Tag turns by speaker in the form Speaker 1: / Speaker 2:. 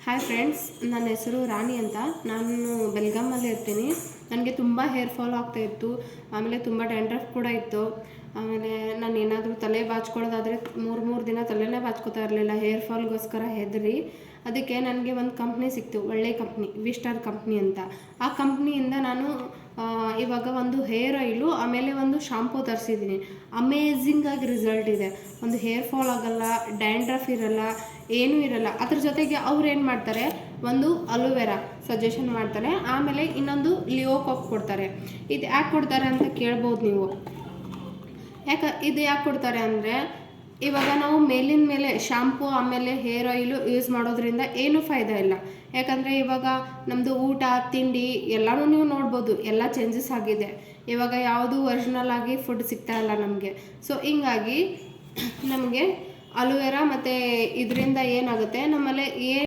Speaker 1: Hi friends, ನನ್ನ ಹೆಸರು ರಾಣಿ ಅಂತ. ನಾನು ಬೆಲ್ಗಾಮಲ್ಲಿ ಇರ್ತೀನಿ. ನನಗೆ ತುಂಬ ಹೇರ್ ಫಾಲ್ ಆಗ್ತಾಯಿತ್ತು. ಆಮೇಲೆ ತುಂಬ ಡ್ಯಾಂಡ್ರಫ್ ಕೂಡ ಇತ್ತು. ಆಮೇಲೆ ನಾನು ಏನಾದರೂ ತಲೆ ಬಾಚ್ಕೊಳ್ಳೋದಾದರೆ ಮೂರು ದಿನ ತಲೆನೇ ಬಾಚ್ಕೋತಾ ಇರಲಿಲ್ಲ, ಹೇರ್ ಫಾಲ್ಗೋಸ್ಕರ ಹೆದರಿ. ಅದಕ್ಕೆ ನನಗೆ ಒಂದು ಕಂಪ್ನಿ ಸಿಕ್ತು, ಒಳ್ಳೆ ಕಂಪ್ನಿ, ವಿಸ್ಟಾರ್ ಕಂಪ್ನಿ ಅಂತ. ಆ ಕಂಪ್ನಿಯಿಂದ ನಾನು ಇವಾಗ ಒಂದು ಹೇರ್ ಆಯಿಲು ಆಮೇಲೆ ಒಂದು ಶಾಂಪೂ ತರಿಸಿದ್ದೀನಿ. ಅಮೇಝಿಂಗಾಗಿ ರಿಸಲ್ಟ್ ಇದೆ. ಒಂದು ಹೇರ್ ಫಾಲ್ ಆಗೋಲ್ಲ, ಡ್ಯಾಂಡ್ರಫ್ ಇರೋಲ್ಲ, ಏನೂ ಇರೋಲ್ಲ. ಅದ್ರ ಜೊತೆಗೆ ಅವ್ರು ಏನು ಮಾಡ್ತಾರೆ, ಒಂದು ಅಲೋವೆರಾ ಸಜೆಷನ್ ಮಾಡ್ತಾರೆ, ಆಮೇಲೆ ಇನ್ನೊಂದು ಲಿಯೋಕಾಕ್ ಕೊಡ್ತಾರೆ. ಇದು ಯಾಕೆ ಕೊಡ್ತಾರೆ ಅಂತ ಕೇಳ್ಬೋದು ನೀವು. ಇದು ಯಾಕೆ ಕೊಡ್ತಾರೆ ಅಂದರೆ, ಇವಾಗ ನಾವು ಮೇಲಿನ ಮೇಲೆ ಶಾಂಪೂ ಆಮೇಲೆ ಹೇರ್ ಆಯಿಲು ಯೂಸ್ ಮಾಡೋದ್ರಿಂದ ಏನೂ ಫಾಯ್ದಾ ಇಲ್ಲ. ಯಾಕಂದರೆ ಇವಾಗ ನಮ್ಮದು ಊಟ ತಿಂಡಿ ಎಲ್ಲನೂ ನೀವು ನೋಡ್ಬೋದು, ಎಲ್ಲ ಚೇಂಜಸ್ ಆಗಿದೆ. ಇವಾಗ ಯಾವುದು ಒರಿಜಿನಲ್ ಆಗಿ ಫುಡ್ ಸಿಗ್ತಾ ಇಲ್ಲ ನಮಗೆ. ಸೊ ಹಿಂಗಾಗಿ ನಮಗೆ ಅಲೋವೆರಾ ಮತ್ತು ಇದರಿಂದ ಏನಾಗುತ್ತೆ, ನಮ್ಮಲ್ಲಿ